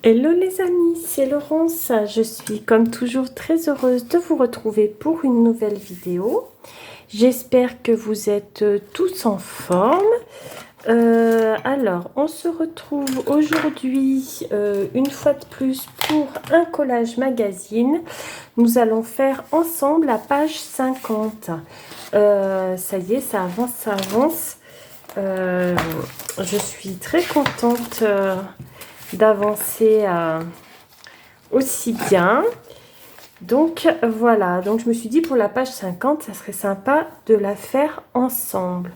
Hello les amis, c'est Laurence. Je suis comme toujours très heureuse de vous retrouver pour une nouvelle vidéo. J'espère que vous êtes tous en forme. Alors, on se retrouve aujourd'hui une fois de plus pour un collage magazine. Nous allons faire ensemble la page 50. Ça y est, ça avance, ça avance. Je suis très contente d'avancer aussi bien. Donc voilà, donc je me suis dit pour la page 50, ça serait sympa de la faire ensemble.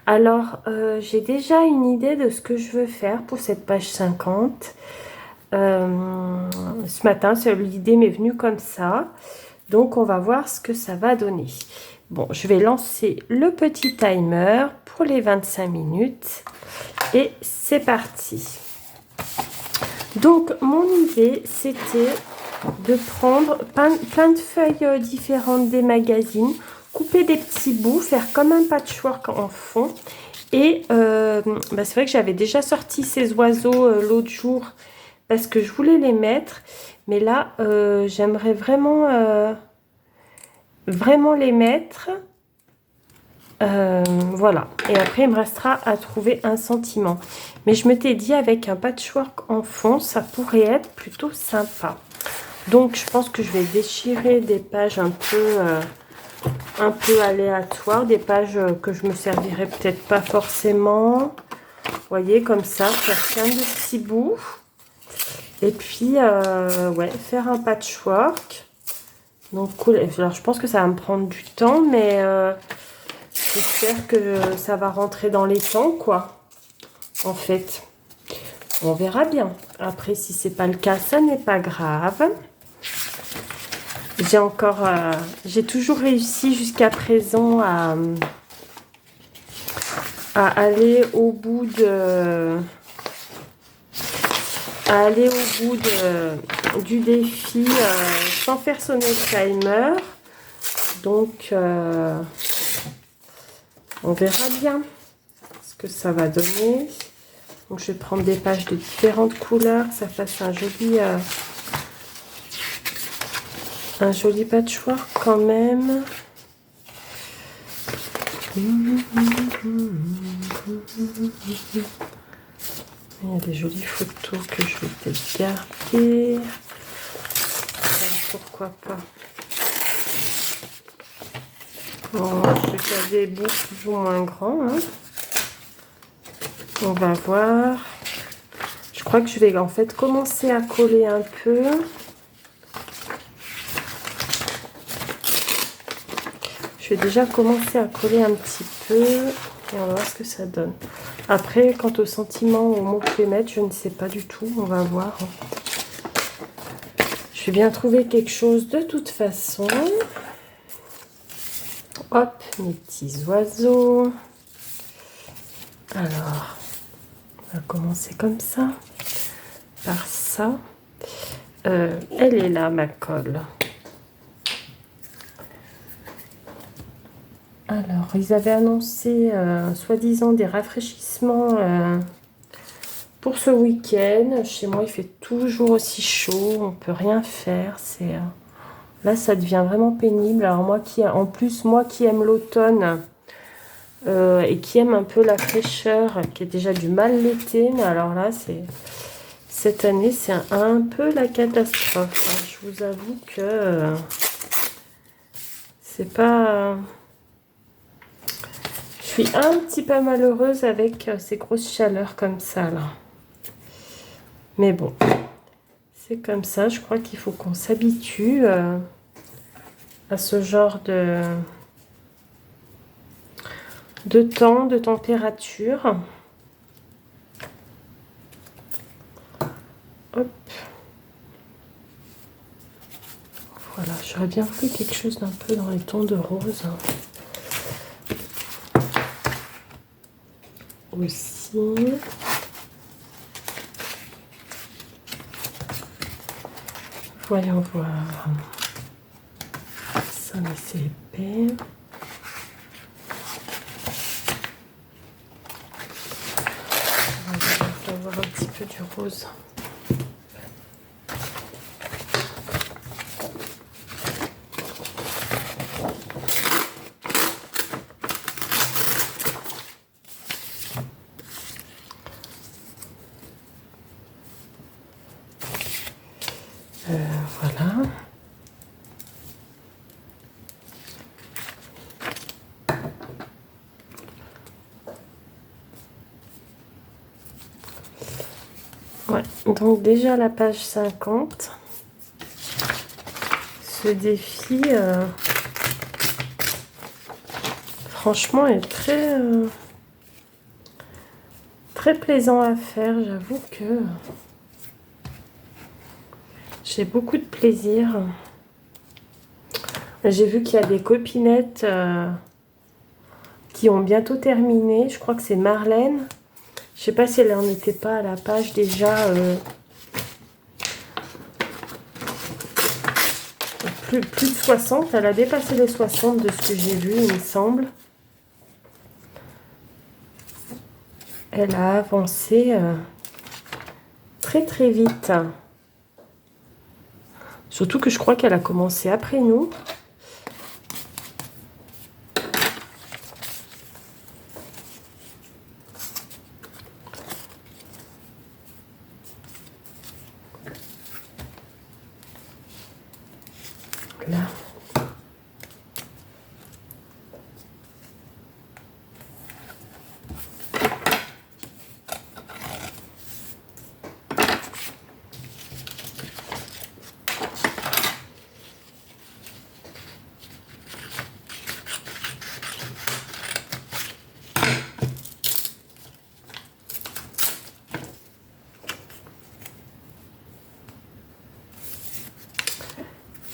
Alors j'ai déjà une idée de ce que je veux faire pour cette page 50. Ce matin, l'idée m'est venue comme ça. Donc on va voir ce que ça va donner. Bon, je vais lancer le petit timer pour les 25 minutes. Et c'est parti. Donc, mon idée, c'était de prendre plein de feuilles différentes des magazines, couper des petits bouts, faire comme un patchwork en fond. Et c'est vrai que j'avais déjà sorti ces oiseaux l'autre jour parce que je voulais les mettre. Mais là, j'aimerais vraiment les mettre. Voilà, et après il me restera à trouver un sentiment, mais je m'étais dit avec un patchwork en fond ça pourrait être plutôt sympa. Donc je pense que je vais déchirer des pages un peu aléatoires, des pages que je me servirai peut-être pas forcément, vous voyez, comme ça, faire plein de petits bouts et puis ouais, faire un patchwork. Donc cool. Alors je pense que ça va me prendre du temps, mais j'espère que ça va rentrer dans les temps, quoi. En fait, on verra bien. Après, si c'est pas le cas, ça n'est pas grave. J'ai toujours réussi jusqu'à présent à aller au bout du défi sans faire sonner le timer. Donc, on verra bien ce que ça va donner. Donc, je vais prendre des pages de différentes couleurs, que ça fasse un joli patchwork quand même. Il y a des jolies photos que je vais peut-être garder. Alors, pourquoi pas. Bon, je vais faire des bouts plus ou moins grands. Hein. On va voir. Je crois que je vais en fait commencer à coller un peu. Je vais déjà commencer à coller un petit peu. Et on va voir ce que ça donne. Après, quant au sentiment, au mot que je vais mettre, je ne sais pas du tout. On va voir. Je vais bien trouver quelque chose de toute façon. Hop, mes petits oiseaux. Alors, on va commencer comme ça. Par ça. Elle est là, ma colle. Alors, ils avaient annoncé, soi-disant, des rafraîchissements pour ce week-end. Chez moi, il fait toujours aussi chaud. On ne peut rien faire. Là, ça devient vraiment pénible. Alors, moi qui aime l'automne et qui aime un peu la fraîcheur, qui est déjà du mal l'été, mais alors là, cette année, c'est un peu la catastrophe. Je vous avoue que c'est pas... Je suis un petit peu malheureuse avec ces grosses chaleurs comme ça, là. Mais bon, c'est comme ça. Je crois qu'il faut qu'on s'habitue à ce genre de temps, de température. Hop. Voilà, j'aurais bien voulu quelque chose d'un peu dans les tons de rose. Aussi. Voyons voir. Ça, mais c'est épais. On va avoir un petit peu du rose. Voilà. Ouais, donc déjà la page 50. Ce défi, franchement, est très plaisant à faire. J'avoue que j'ai beaucoup de plaisir. J'ai vu qu'il y a des copinettes qui ont bientôt terminé. Je crois que c'est Marlène. Je sais pas si elle n'en était pas à la page déjà. Plus de 60. Elle a dépassé les 60 de ce que j'ai vu, il me semble. Elle a avancé très vite. Surtout que je crois qu'elle a commencé après nous. Là.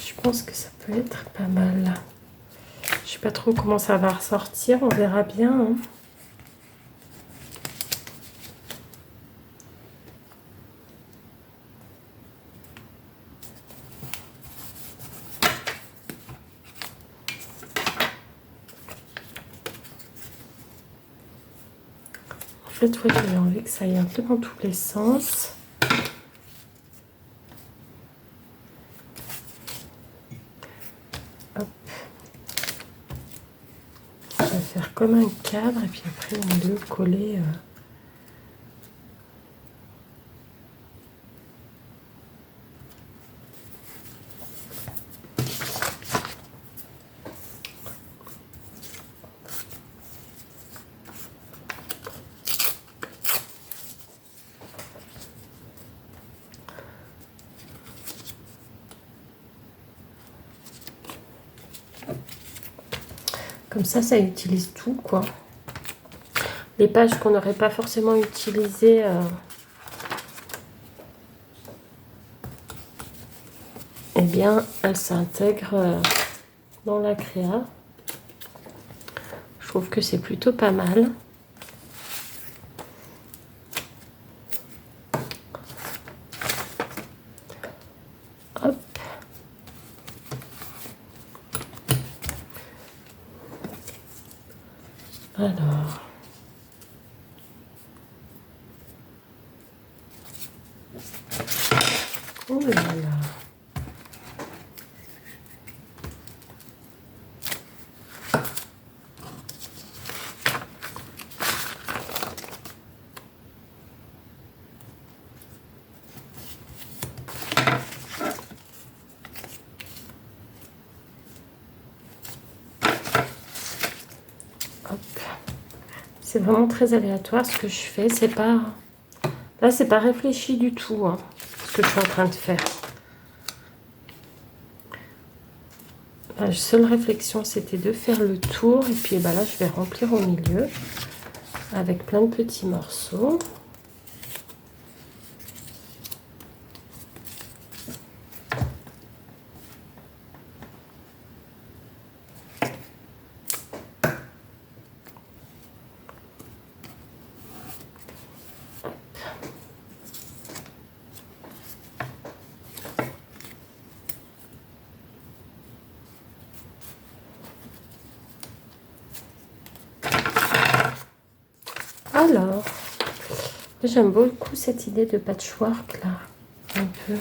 Je pense que ça peut être pas mal. Je sais pas trop comment ça va ressortir, on verra bien. Hein. En fait, ouais, j'avais envie que ça aille un peu dans tous les sens. Hop. On va faire comme un cadre et puis après on va le coller. Comme ça utilise tout, quoi. Les pages qu'on n'aurait pas forcément utilisées, eh bien, elles s'intègrent dans la créa. Je trouve que c'est plutôt pas mal. Hop. Alors. Oh là là. C'est vraiment très aléatoire ce que je fais. C'est pas... Là, c'est pas réfléchi du tout, hein, ce que je suis en train de faire. La seule réflexion, c'était de faire le tour. Et puis bah, là, je vais remplir au milieu avec plein de petits morceaux. Alors, j'aime beaucoup cette idée de patchwork là, un peu.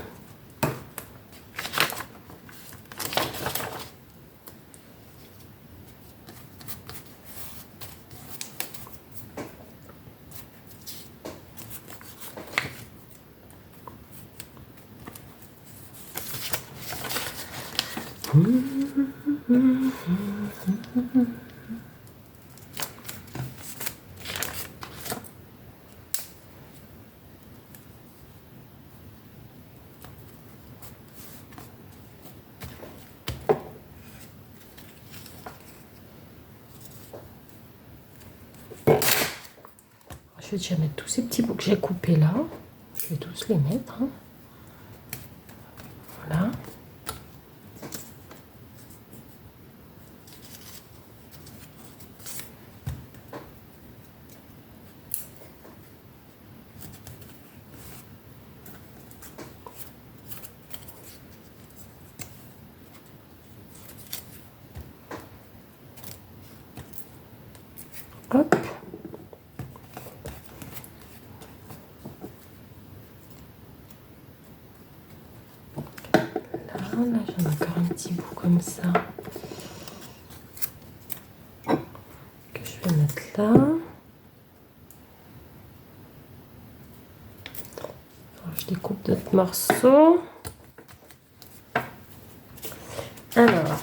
Je vais déjà mettre tous ces petits bouts que j'ai coupés là. Je vais tous les mettre. Hein. Voilà. Hop. Là, j'en ai encore un petit bout comme ça que je vais mettre là. Alors, je découpe d'autres morceaux. Alors,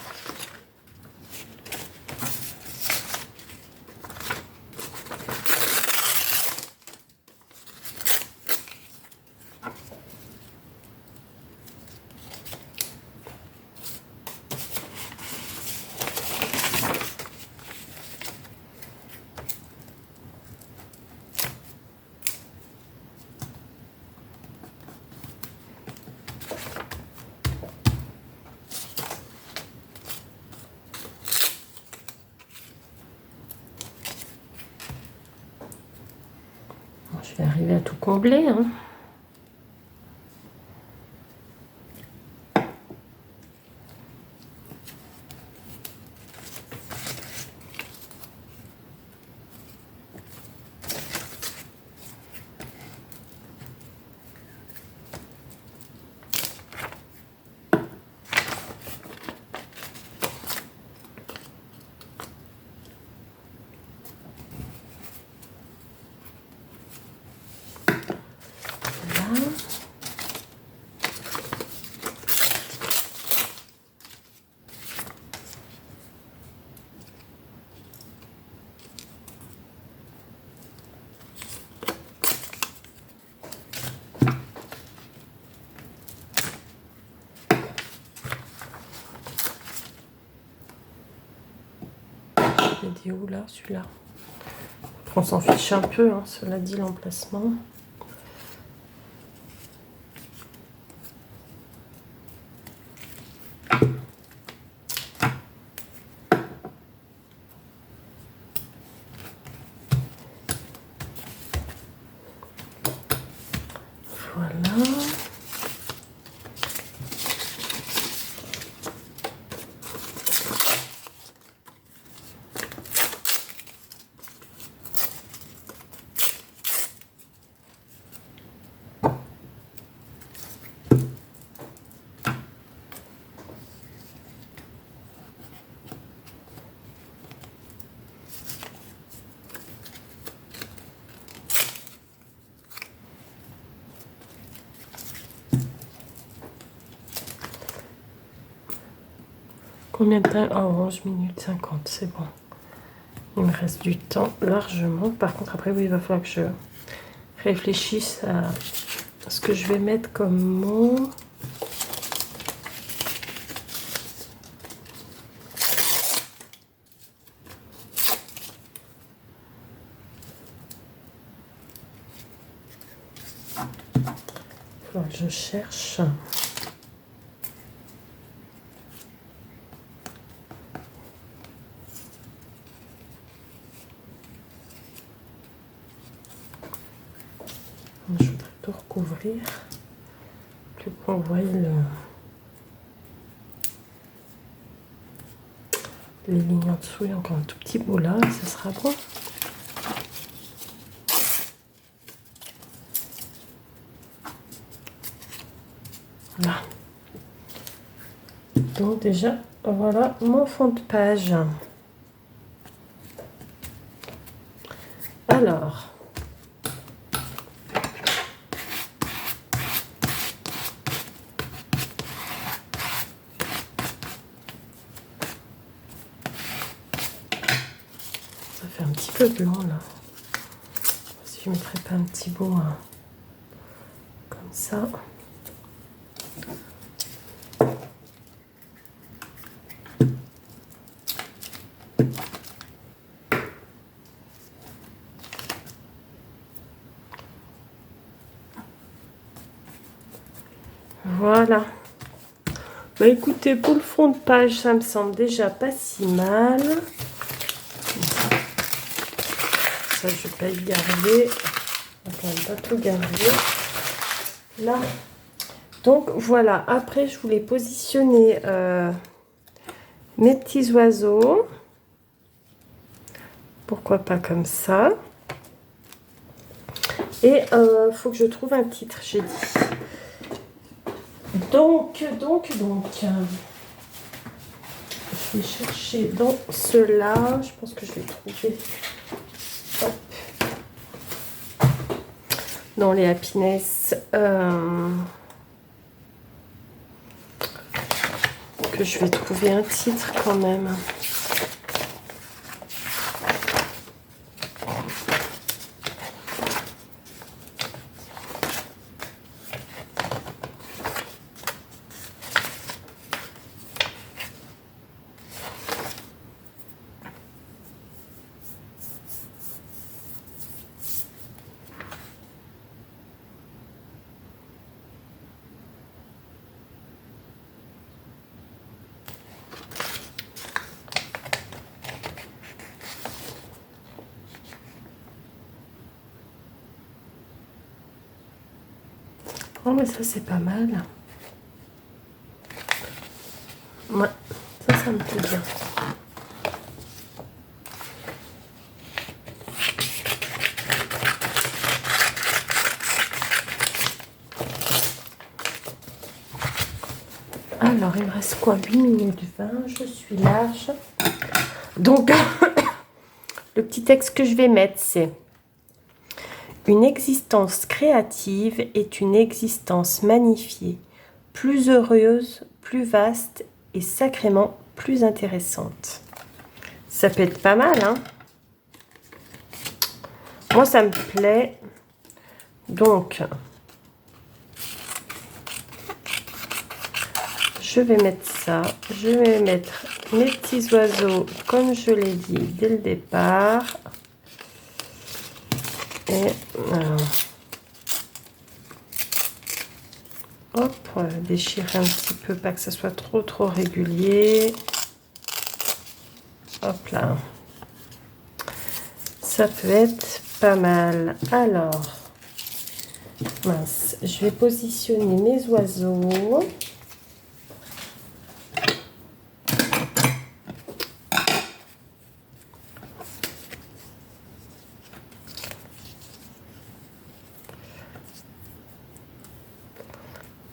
je vais arriver à tout combler. Hein. Il est où là, celui-là? On s'en fiche un peu, hein, cela dit, l'emplacement. Voilà. Combien de temps? Oh, 11 minutes 50, c'est bon. Il me reste du temps largement. Par contre, après, oui, il va falloir que je réfléchisse à ce que je vais mettre comme mot. Il faut que je cherche. Je voudrais tout recouvrir. Plus qu'on voit les lignes en dessous. Il y a encore un tout petit bout là, ça sera bon. Voilà. Donc déjà, voilà mon fond de page. Alors, peu blanc là. Si je ne mettrais pas un petit bout comme ça. Voilà. Bah écoutez, pour le fond de page, ça me semble déjà pas si mal. Ça, je vais pas y garder. Enfin, pas tout garder. Là. Donc voilà. Après, je voulais positionner mes petits oiseaux. Pourquoi pas comme ça. Et faut que je trouve un titre, j'ai dit. Donc, je vais chercher dans ceux-là. Je pense que je vais trouver. Hop. Dans les happiness. Que je vais trouver un titre quand même. Oh, mais ça, c'est pas mal. Ouais, ça me plaît bien. Alors, il me reste quoi? 8 minutes 20, je suis large. Donc, le petit texte que je vais mettre, c'est: une existence créative est une existence magnifiée, plus heureuse, plus vaste et sacrément plus intéressante. Ça peut être pas mal, hein? Moi, ça me plaît. Donc, je vais mettre ça. Je vais mettre mes petits oiseaux, comme je l'ai dit dès le départ. Et hop, on va déchirer un petit peu, pas que ça soit trop régulier. Hop là. Ça peut être pas mal. Alors, mince, je vais positionner mes oiseaux.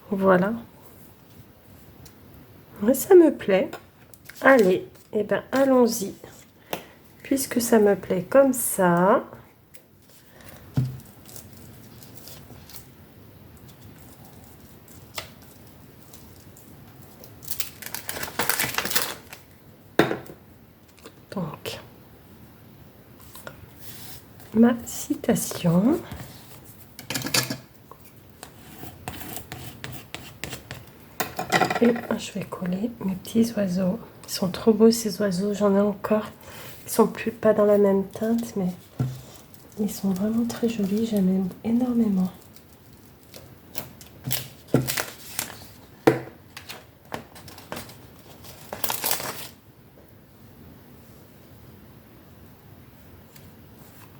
Voilà. Mais ça me plaît. Allez, et ben allons-y. Puisque ça me plaît comme ça. Donc, ma citation. Et je vais coller mes petits oiseaux. Ils sont trop beaux ces oiseaux, j'en ai encore. Ils sont pas dans la même teinte, mais ils sont vraiment très jolis, j'aime énormément.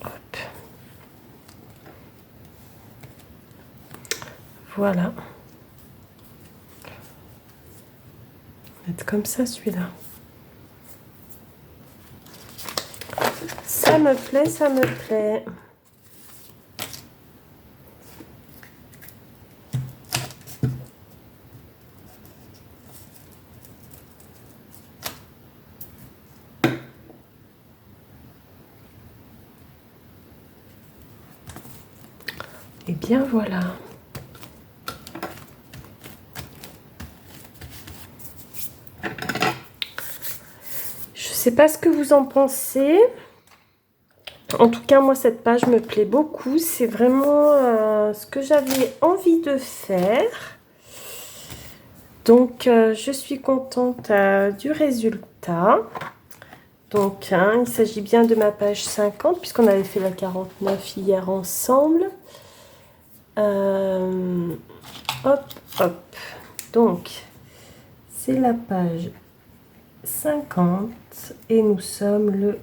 Hop. Voilà. Mettre comme ça celui-là. Ça me plaît, ça me plaît. Et bien voilà. Je sais pas ce que vous en pensez. En tout cas, moi, cette page me plaît beaucoup. C'est vraiment ce que j'avais envie de faire. Donc, je suis contente du résultat. Donc, hein, il s'agit bien de ma page 50, puisqu'on avait fait la 49 hier ensemble. Hop, hop. Donc, c'est la page 50 et nous sommes le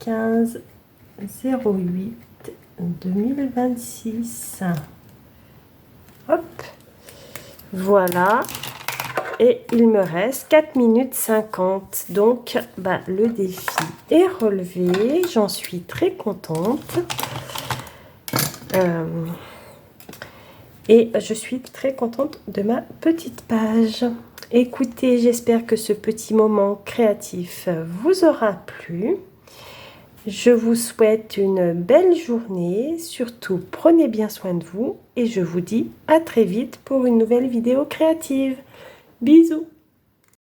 15/08/2026. Hop, voilà. Et il me reste 4 minutes 50. Donc, le défi est relevé. J'en suis très contente. Et je suis très contente de ma petite page. Écoutez, j'espère que ce petit moment créatif vous aura plu. Je vous souhaite une belle journée. Surtout, prenez bien soin de vous. Et je vous dis à très vite pour une nouvelle vidéo créative. Bisous!